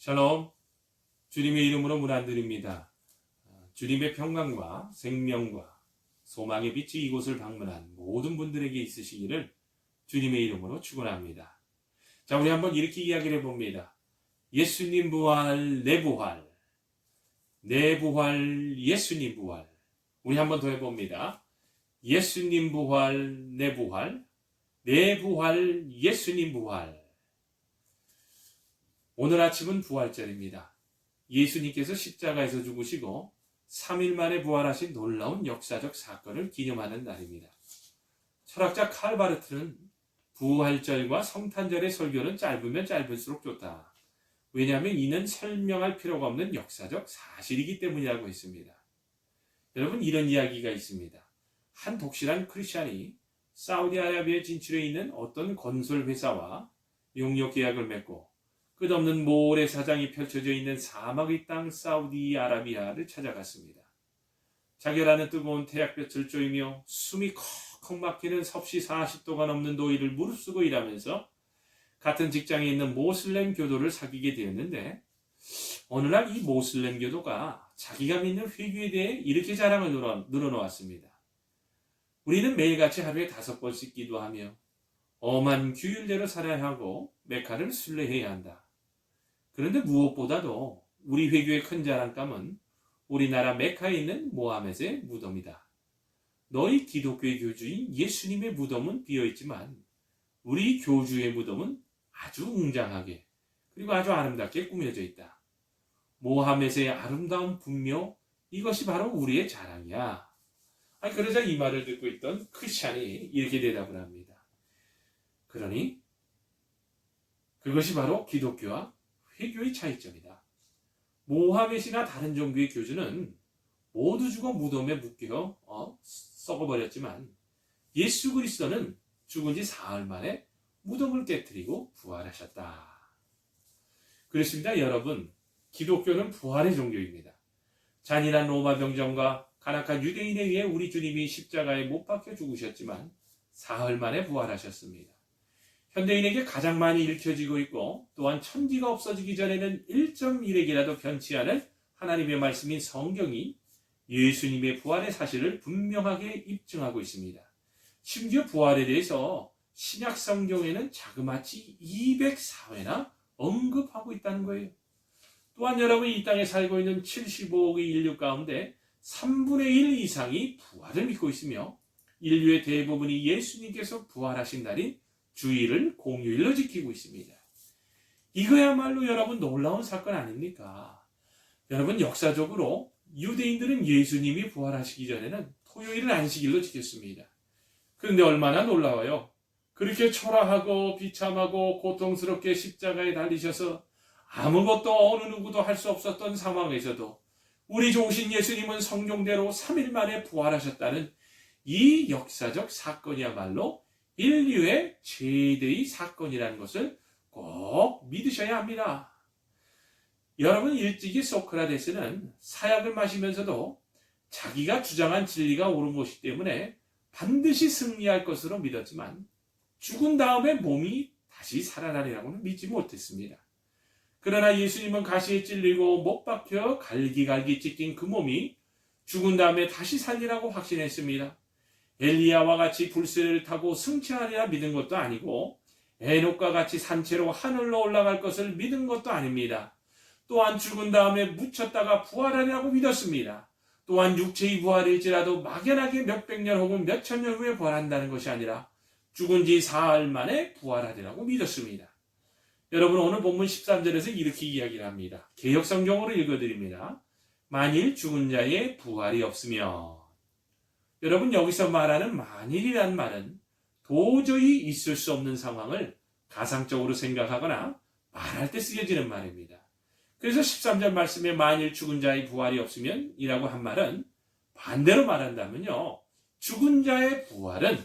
샬롬, 주님의 이름으로 문안드립니다. 주님의 평강과 생명과 소망의 빛이 이곳을 방문한 모든 분들에게 있으시기를 주님의 이름으로 축원합니다. 자, 우리 한번 이렇게 이야기를 해봅니다. 예수님 부활, 내 부활, 내 부활, 예수님 부활. 우리 한번 더 해봅니다. 예수님 부활, 내 부활, 내 부활, 예수님 부활. 오늘 아침은 부활절입니다. 예수님께서 십자가에서 죽으시고 3일 만에 부활하신 놀라운 역사적 사건을 기념하는 날입니다. 철학자 칼 바르트는 부활절과 성탄절의 설교는 짧으면 짧을수록 좋다. 왜냐하면 이는 설명할 필요가 없는 역사적 사실이기 때문이라고 했습니다. 여러분, 이런 이야기가 있습니다. 한 독실한 크리스찬이 사우디아라비아에 진출해 있는 어떤 건설회사와 용역 계약을 맺고 끝없는 모래사장이 펼쳐져 있는 사막의 땅 사우디아라비아를 찾아갔습니다. 자결하는 뜨거운 태양볕을 쬐이며 숨이 컥컥 막히는 섭씨 40도가 넘는 더위를 무릅쓰고 일하면서 같은 직장에 있는 모슬렘 교도를 사귀게 되었는데, 어느 날 이 모슬렘 교도가 자기가 믿는 회교에 대해 이렇게 자랑을 늘어놓았습니다. 우리는 매일같이 하루에 5번씩 기도하며 엄한 규율대로 살아야 하고 메카를 순례해야 한다. 그런데 무엇보다도 우리 회교의 큰 자랑감은 우리나라 메카에 있는 모하멧의 무덤이다. 너희 기독교의 교주인 예수님의 무덤은 비어있지만 우리 교주의 무덤은 아주 웅장하게 그리고 아주 아름답게 꾸며져 있다. 모하멧의 아름다운 분묘, 이것이 바로 우리의 자랑이야. 그러자 이 말을 듣고 있던 크리스찬이 이렇게 대답을 합니다. 그러니 그것이 바로 기독교와 회교의 차이점이다. 모하멧이나 다른 종교의 교주는 모두 죽어 무덤에 묶여 썩어버렸지만 예수 그리스도는 죽은 지 사흘 만에 무덤을 깨뜨리고 부활하셨다. 그렇습니다. 여러분, 기독교는 부활의 종교입니다. 잔인한 로마 병정과 간악한 유대인에 의해 우리 주님이 십자가에 못 박혀 죽으셨지만 사흘 만에 부활하셨습니다. 현대인에게 가장 많이 읽혀지고 있고 또한 천지가 없어지기 전에는 1.1핵이라도 변치 않을 하나님의 말씀인 성경이 예수님의 부활의 사실을 분명하게 입증하고 있습니다. 심지어 부활에 대해서 신약 성경에는 자그마치 204회나 언급하고 있다는 거예요. 또한 여러분이 이 땅에 살고 있는 75억의 인류 가운데 3분의 1 이상이 부활을 믿고 있으며 인류의 대부분이 예수님께서 부활하신 날인 주일을 공휴일로 지키고 있습니다. 이거야말로 여러분 놀라운 사건 아닙니까? 여러분, 역사적으로 유대인들은 예수님이 부활하시기 전에는 토요일을 안식일로 지켰습니다. 그런데 얼마나 놀라워요. 그렇게 초라하고 비참하고 고통스럽게 십자가에 달리셔서 아무것도 어느 누구도 할 수 없었던 상황에서도 우리 좋으신 예수님은 성경대로 3일 만에 부활하셨다는 이 역사적 사건이야말로 인류의 최대의 사건이라는 것을 꼭 믿으셔야 합니다. 여러분, 일찍이 소크라테스는 사약을 마시면서도 자기가 주장한 진리가 옳은 것이기 때문에 반드시 승리할 것으로 믿었지만 죽은 다음에 몸이 다시 살아나리라고는 믿지 못했습니다. 그러나 예수님은 가시에 찔리고 못 박혀 갈기갈기 찢긴 그 몸이 죽은 다음에 다시 살리라고 확신했습니다. 엘리야와 같이 불새를 타고 승천하리라 믿은 것도 아니고 에녹과 같이 산채로 하늘로 올라갈 것을 믿은 것도 아닙니다. 또한 죽은 다음에 묻혔다가 부활하리라고 믿었습니다. 또한 육체의 부활일지라도 막연하게 몇백 년 혹은 몇천 년 후에 부활한다는 것이 아니라 죽은 지 사흘 만에 부활하리라고 믿었습니다. 여러분, 오늘 본문 13절에서 이렇게 이야기를 합니다. 개역성경으로 읽어드립니다. 만일 죽은 자의 부활이 없으면. 여러분, 여기서 말하는 만일이란 말은 도저히 있을 수 없는 상황을 가상적으로 생각하거나 말할 때 쓰여지는 말입니다. 그래서 13절 말씀에 만일 죽은 자의 부활이 없으면 이라고 한 말은 반대로 말한다면요, 죽은 자의 부활은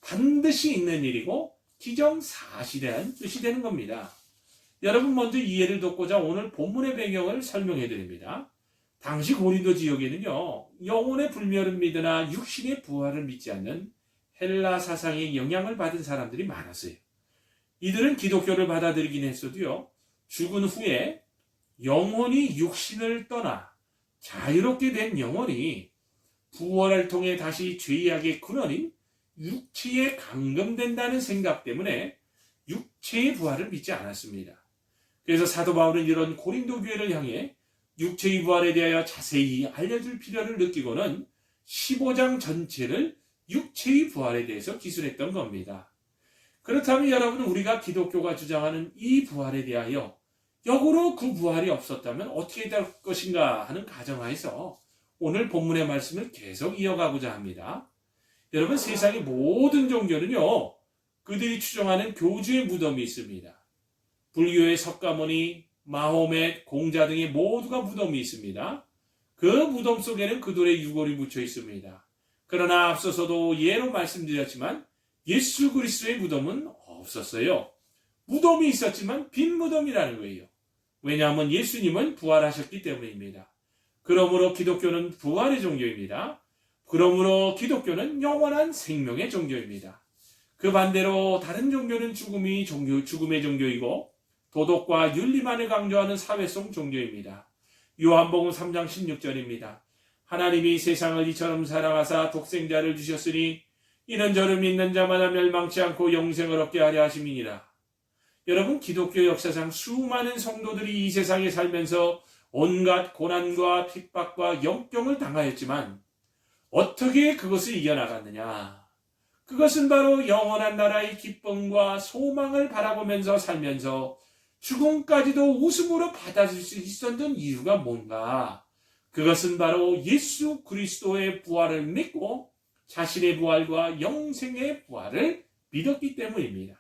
반드시 있는 일이고 기정사실이라는 뜻이 되는 겁니다. 여러분, 먼저 이해를 돕고자 오늘 본문의 배경을 설명해 드립니다. 당시 고린도 지역에는요, 영혼의 불멸을 믿으나 육신의 부활을 믿지 않는 헬라 사상의 영향을 받은 사람들이 많았어요. 이들은 기독교를 받아들이긴 했어도요, 죽은 후에 영혼이 육신을 떠나 자유롭게 된 영혼이 부활을 통해 다시 죄악의 근원인 육체에 감금된다는 생각 때문에 육체의 부활을 믿지 않았습니다. 그래서 사도 바울은 이런 고린도 교회를 향해 육체의 부활에 대하여 자세히 알려줄 필요를 느끼고는 15장 전체를 육체의 부활에 대해서 기술했던 겁니다. 그렇다면 여러분, 우리가 기독교가 주장하는 이 부활에 대하여 역으로 그 부활이 없었다면 어떻게 될 것인가 하는 가정하에서 오늘 본문의 말씀을 계속 이어가고자 합니다. 여러분, 세상의 모든 종교는요, 그들이 추종하는 교주의 무덤이 있습니다. 불교의 석가모니, 마호멧, 공자 등의 모두가 무덤이 있습니다. 그 무덤 속에는 그들의 유골이 묻혀 있습니다. 그러나 앞서서도 예로 말씀드렸지만 예수 그리스도의 무덤은 없었어요. 무덤이 있었지만 빈 무덤이라는 거예요. 왜냐하면 예수님은 부활하셨기 때문입니다. 그러므로 기독교는 부활의 종교입니다. 그러므로 기독교는 영원한 생명의 종교입니다. 그 반대로 다른 종교는 죽음의 종교이고 도덕과 윤리만을 강조하는 사회성 종교입니다. 요한복음 3장 16절입니다. 하나님이 세상을 이처럼 사랑하사 독생자를 주셨으니 이는 저를 믿는 자마다 멸망치 않고 영생을 얻게 하려 하심이니라. 여러분, 기독교 역사상 수많은 성도들이 이 세상에 살면서 온갖 고난과 핍박과 역경을 당하였지만 어떻게 그것을 이겨나갔느냐? 그것은 바로 영원한 나라의 기쁨과 소망을 바라보면서 살면서 죽음까지도 웃음으로 받아줄 수 있었던 이유가 뭔가? 그것은 바로 예수 그리스도의 부활을 믿고 자신의 부활과 영생의 부활을 믿었기 때문입니다.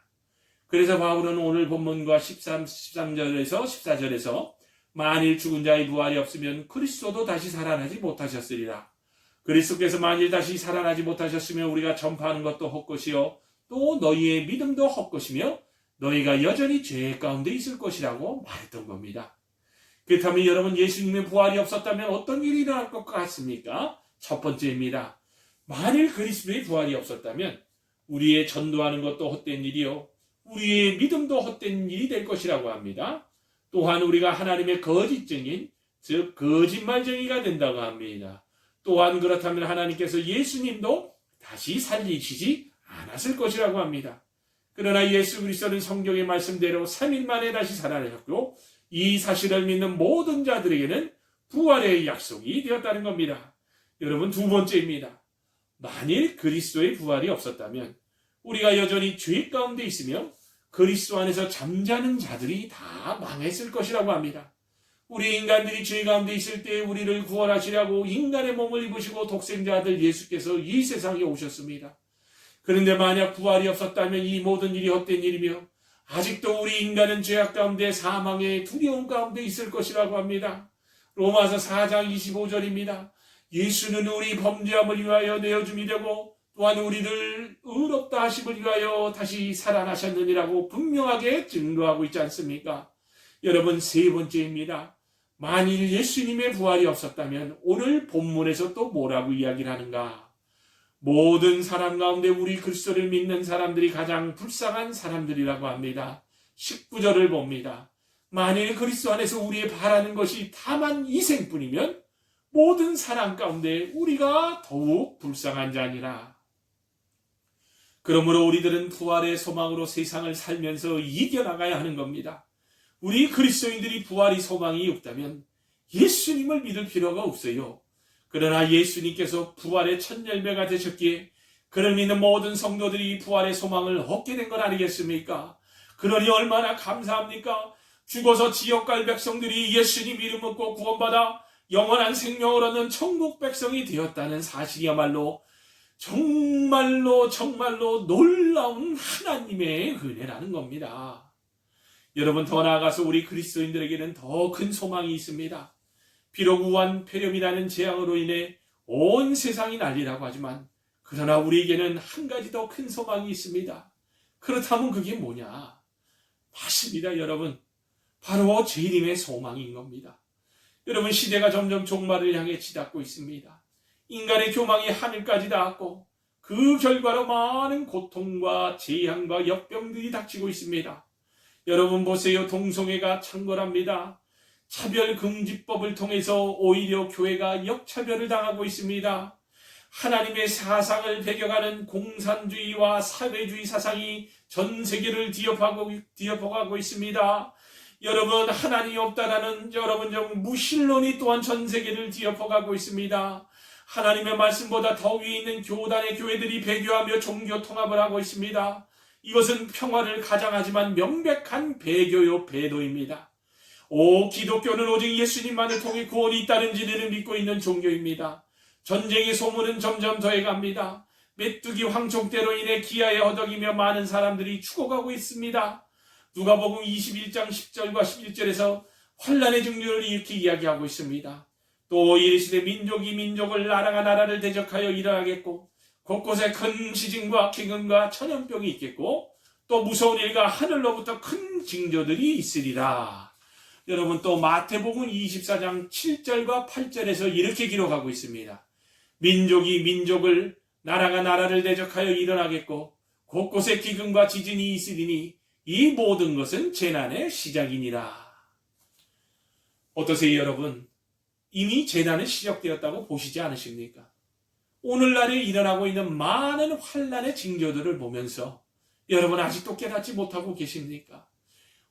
그래서 바울은 오늘 본문과 13절에서 14절에서 만일 죽은 자의 부활이 없으면 그리스도도 다시 살아나지 못하셨으리라. 그리스도께서 만일 다시 살아나지 못하셨으면 우리가 전파하는 것도 헛것이요 또 너희의 믿음도 헛것이며 너희가 여전히 죄 가운데 있을 것이라고 말했던 겁니다. 그렇다면 여러분, 예수님의 부활이 없었다면 어떤 일이 일어날 것 같습니까? 첫 번째입니다. 만일 그리스도의 부활이 없었다면 우리의 전도하는 것도 헛된 일이요 우리의 믿음도 헛된 일이 될 것이라고 합니다. 또한 우리가 하나님의 거짓증인 즉 거짓말쟁이가 된다고 합니다. 또한 그렇다면 하나님께서 예수님도 다시 살리시지 않았을 것이라고 합니다. 그러나 예수 그리스도는 성경의 말씀대로 3일 만에 다시 살아나셨고 이 사실을 믿는 모든 자들에게는 부활의 약속이 되었다는 겁니다. 여러분, 두 번째입니다. 만일 그리스도의 부활이 없었다면 우리가 여전히 죄 가운데 있으며 그리스도 안에서 잠자는 자들이 다 망했을 것이라고 합니다. 우리 인간들이 죄 가운데 있을 때 우리를 구원하시려고 인간의 몸을 입으시고 독생자 아들 예수께서 이 세상에 오셨습니다. 그런데 만약 부활이 없었다면 이 모든 일이 헛된 일이며 아직도 우리 인간은 죄악 가운데 사망의 두려움 가운데 있을 것이라고 합니다. 로마서 4장 25절입니다. 예수는 우리 범죄함을 위하여 내어줌이 되고 또한 우리를 의롭다 하심을 위하여 다시 살아나셨느니라고 분명하게 증거하고 있지 않습니까? 여러분, 세 번째입니다. 만일 예수님의 부활이 없었다면 오늘 본문에서 또 뭐라고 이야기를 하는가? 모든 사람 가운데 우리 그리스도를 믿는 사람들이 가장 불쌍한 사람들이라고 합니다. 19절을 봅니다. 만일 그리스도 안에서 우리의 바라는 것이 다만 이생뿐이면 모든 사람 가운데 우리가 더욱 불쌍한 자니라. 그러므로 우리들은 부활의 소망으로 세상을 살면서 이겨나가야 하는 겁니다. 우리 그리스도인들이 부활이 소망이 없다면 예수님을 믿을 필요가 없어요. 그러나 예수님께서 부활의 첫 열매가 되셨기에 그를 믿는 모든 성도들이 부활의 소망을 얻게 된 건 아니겠습니까? 그러니 얼마나 감사합니까? 죽어서 지옥 갈 백성들이 예수님 이름 믿고 구원받아 영원한 생명을 얻는 천국 백성이 되었다는 사실이야말로 정말로 놀라운 하나님의 은혜라는 겁니다. 여러분, 더 나아가서 우리 그리스도인들에게는 더 큰 소망이 있습니다. 비록 우한 폐렴이라는 재앙으로 인해 온 세상이 난리라고 하지만 그러나 우리에게는 한 가지 더 큰 소망이 있습니다. 그렇다면 그게 뭐냐? 맞습니다, 여러분. 바로 재림의 소망인 겁니다. 여러분, 시대가 점점 종말을 향해 치닫고 있습니다. 인간의 교망이 하늘까지 닿았고 그 결과로 많은 고통과 재앙과 역병들이 닥치고 있습니다. 여러분 보세요. 동성애가 창궐합니다. 차별금지법을 통해서 오히려 교회가 역차별을 당하고 있습니다. 하나님의 사상을 배격하는 공산주의와 사회주의 사상이 전 세계를 뒤엎어가고 있습니다. 여러분, 하나님이 없다라는 여러분 정 무신론이 또한 전 세계를 뒤엎어가고 있습니다. 하나님의 말씀보다 더 위에 있는 교단의 교회들이 배교하며 종교 통합을 하고 있습니다. 이것은 평화를 가장하지만 명백한 배교요 배도입니다. 기독교는 오직 예수님만을 통해 구원이 있다는 진리를 믿고 있는 종교입니다. 전쟁의 소문은 점점 더해갑니다. 메뚜기 황총대로 인해 기아에 허덕이며 많은 사람들이 죽어가고 있습니다. 누가복음 21장 10절과 11절에서 환난의 증류를 이렇게 이야기하고 있습니다. 또 이르시되 민족이 민족을 나라가 나라를 대적하여 일어나겠고 곳곳에 큰 지진과 기근과 천연병이 있겠고 또 무서운 일과 하늘로부터 큰 징조들이 있으리라. 여러분, 또 마태복음 24장 7절과 8절에서 이렇게 기록하고 있습니다. 민족이 민족을 나라가 나라를 대적하여 일어나겠고 곳곳에 기근과 지진이 있으리니 이 모든 것은 재난의 시작이니라. 어떠세요, 여러분? 이미 재난은 시작되었다고 보시지 않으십니까? 오늘날에 일어나고 있는 많은 환난의 징조들을 보면서 여러분 아직도 깨닫지 못하고 계십니까?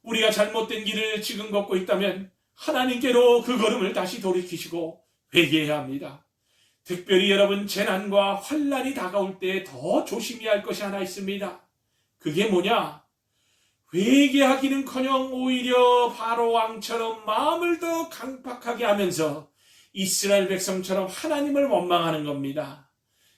우리가 잘못된 길을 지금 걷고 있다면 하나님께로 그 걸음을 다시 돌이키시고 회개해야 합니다. 특별히 여러분, 재난과 환난이 다가올 때 더 조심해야 할 것이 하나 있습니다. 그게 뭐냐? 회개하기는커녕 오히려 바로 왕처럼 마음을 더 강팍하게 하면서 이스라엘 백성처럼 하나님을 원망하는 겁니다.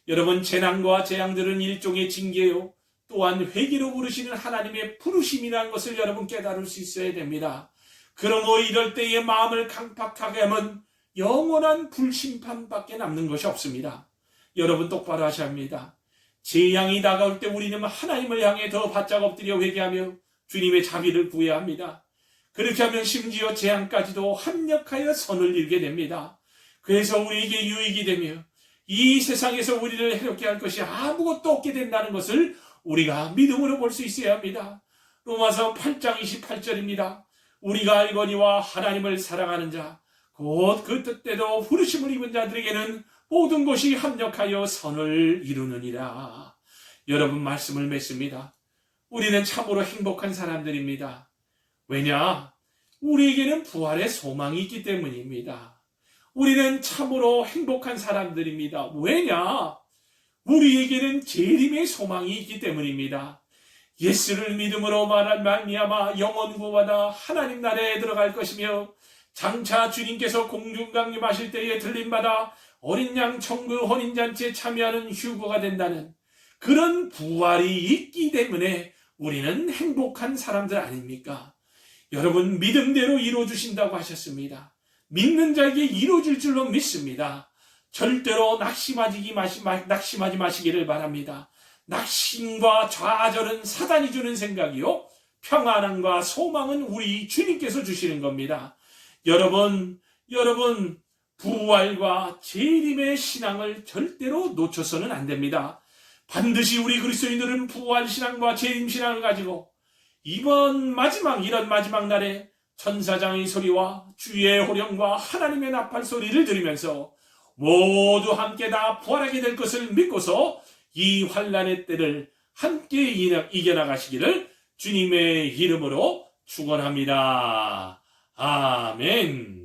여러분, 재난과 재앙들은 일종의 징계요, 또한 회개로 부르시는 하나님의 부르심이라는 것을 여러분 깨달을 수 있어야 됩니다. 그러므로 이럴 때의 마음을 강팍하게 하면 영원한 불심판밖에 남는 것이 없습니다. 여러분 똑바로 하셔야 합니다. 재앙이 다가올 때 우리는 하나님을 향해 더 바짝 엎드려 회개하며 주님의 자비를 구해야 합니다. 그렇게 하면 심지어 재앙까지도 합력하여 선을 이루게 됩니다. 그래서 우리에게 유익이 되며 이 세상에서 우리를 해롭게 할 것이 아무것도 없게 된다는 것을 우리가 믿음으로 볼 수 있어야 합니다. 로마서 8장 28절입니다. 우리가 알거니와 하나님을 사랑하는 자 곧 그 뜻대로 부르심을 입은 자들에게는 모든 것이 합력하여 선을 이루느니라. 여러분, 말씀을 맺습니다. 우리는 참으로 행복한 사람들입니다. 왜냐? 우리에게는 부활의 소망이 있기 때문입니다. 우리는 참으로 행복한 사람들입니다. 왜냐? 우리에게는 재림의 소망이 있기 때문입니다. 예수를 믿음으로 말미암아 영원 구원받아 하나님 나라에 들어갈 것이며 장차 주님께서 공중 강림하실 때에 들림받아 어린 양 천국 혼인잔치에 참여하는 휴거가 된다는 그런 부활이 있기 때문에 우리는 행복한 사람들 아닙니까? 여러분, 믿음대로 이루어주신다고 하셨습니다. 믿는 자에게 이루어질 줄로 믿습니다. 절대로 낙심하지 마시기를 바랍니다. 낙심과 좌절은 사단이 주는 생각이요, 평안함과 소망은 우리 주님께서 주시는 겁니다. 여러분, 부활과 재림의 신앙을 절대로 놓쳐서는 안 됩니다. 반드시 우리 그리스도인들은 부활 신앙과 재림 신앙을 가지고 이런 마지막 날에 천사장의 소리와 주의 호령과 하나님의 나팔 소리를 들으면서 모두 함께 다 부활하게 될 것을 믿고서 이 환난의 때를 함께 이겨나가시기를 주님의 이름으로 축원합니다. 아멘.